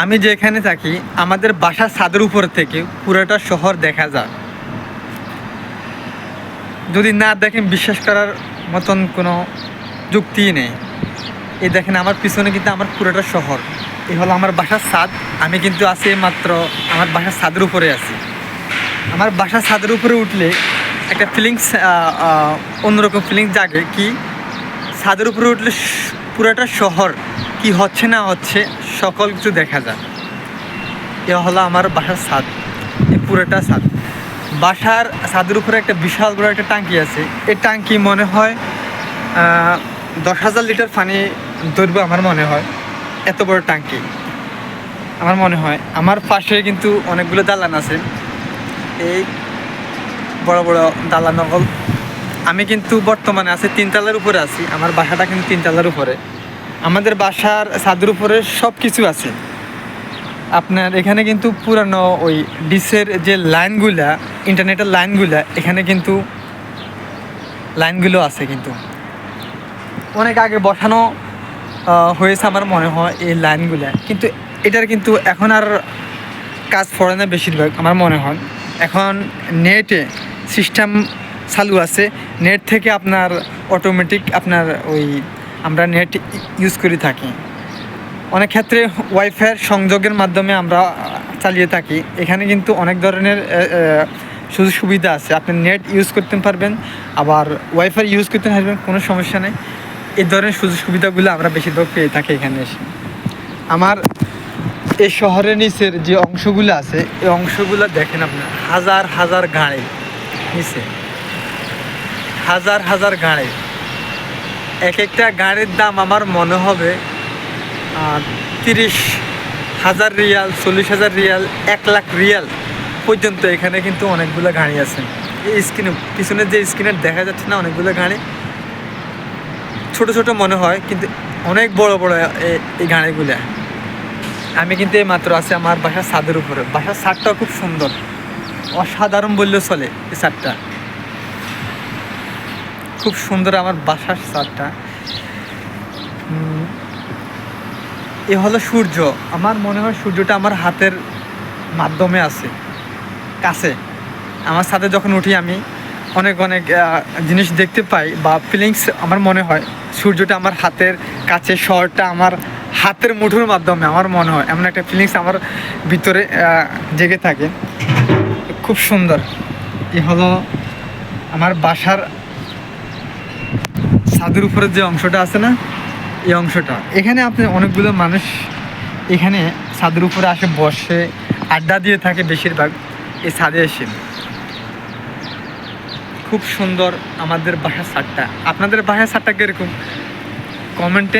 আমি যেখানে থাকি আমাদের বাসার ছাদের উপর থেকে পুরোটা শহর দেখা যায়। যদি না দেখেন বিশ্বাস করার মতন কোনো যুক্তিই নেই। এই দেখেন আমার পিছনে কিন্তু আমার পুরোটা শহর। এই হলো আমার বাসার ছাদ। আমি কিন্তু আছি মাত্র আমার বাসার ছাদের উপরে আছি। আমার বাসার ছাদের উপরে উঠলে একটা ফিলিংস, অন্যরকম ফিলিংস জাগে। কি ছাদের উপরে উঠলে পুরোটা শহর কি হচ্ছে না হচ্ছে সকল কিছু দেখা যায়। এ হলো আমার বাসার ছাদ, এই পুরোটা ছাদ। বাসার ছাদের উপরে একটা বিশাল বড় একটা ট্যাঙ্কি আছে। এই ট্যাঙ্কি মনে হয় 10,000 লিটার পানি ধরবে আমার মনে হয়। এত বড় ট্যাঙ্কি আমার মনে হয়। আমার পাশে কিন্তু অনেকগুলো দালান আছে, এই বড় বড় দালান নকল। আমি কিন্তু বর্তমানে আছি 3 তলার উপরে আছি। আমার বাসাটা কিন্তু 3 তলার উপরে। আমাদের বাসার ছাদের উপরে সব কিছু আছে। আপনার এখানে কিন্তু পুরানো ওই ডিশের যে লাইনগুলা, ইন্টারনেটের লাইনগুলা, এখানে কিন্তু লাইনগুলো আছে। কিন্তু অনেক আগে বসানো হয়েছে আমার মনে হয় এই লাইনগুলা। কিন্তু এটার কিন্তু এখন আর কাজ পড়ে না বেশিরভাগ আমার মনে হয়। এখন নেটে সিস্টেম চালু আছে। নেট থেকে আপনার অটোমেটিক আপনার ওই আমরা নেট ইউজ করে থাকি। অনেক ক্ষেত্রে ওয়াইফাইয়ের সংযোগের মাধ্যমে আমরা চালিয়ে থাকি। এখানে কিন্তু অনেক ধরনের সুযোগ সুবিধা আছে। আপনি নেট ইউজ করতে পারবেন, আবার ওয়াইফাই ইউজ করতে পারবেন, কোনো সমস্যা নেই। এই ধরনের সুযোগ সুবিধাগুলো আমরা বেশিরভাগ পেয়ে থাকি এখানে এসে। আমার এই শহরের নিচের যে অংশগুলো আছে, এই অংশগুলো দেখেন আপনার হাজার হাজার গাড়ি নিচে, হাজার হাজার গাড়ি। এক একটা গাড়ির দাম আমার মনে হবে 30,000 রিয়াল, 40,000 রিয়াল, 1 লাখ রিয়াল পর্যন্ত। এখানে কিন্তু অনেকগুলো গাড়ি আছে। এই স্ক্রিনে পিছনে যে স্ক্রিনের দেখা যাচ্ছে না, অনেকগুলো গাড়ি ছোট ছোট মনে হয় কিন্তু অনেক বড় বড় এই গাড়িগুলো। আমি কিন্তু এই মাত্র আছি আমার বাসার ছাদের উপরে। বাসার ছাদটাও খুব সুন্দর, অসাধারণ বললেও চলে। এই ছাদটা খুব সুন্দর, আমার বাসার ছাদটা। এ হলো সূর্য। আমার মনে হয় সূর্যটা আমার হাতের মাধ্যমে আছে, কাছে। আমার সাথে যখন উঠি আমি অনেক অনেক জিনিস দেখতে পাই বা ফিলিংস আমার মনে হয় সূর্যটা আমার হাতের কাছে, শহরটা আমার হাতের মুঠোর মাধ্যমে আমার মনে হয়। এমন একটা ফিলিংস আমার ভিতরে জেগে থাকে, খুব সুন্দর। এ হলো আমার বাসার ছাদের উপরে যে অংশটা আছে না, এই অংশটা। এখানে আপনি অনেকগুলো মানুষ এখানে ছাদের উপরে আসে, বসে আড্ডা দিয়ে থাকে বেশিরভাগ এই ছাদে এসে। খুব সুন্দর আমাদের বাসার ছাদটা। আপনাদের বাসার ছাদটা কীরকম কমেন্টে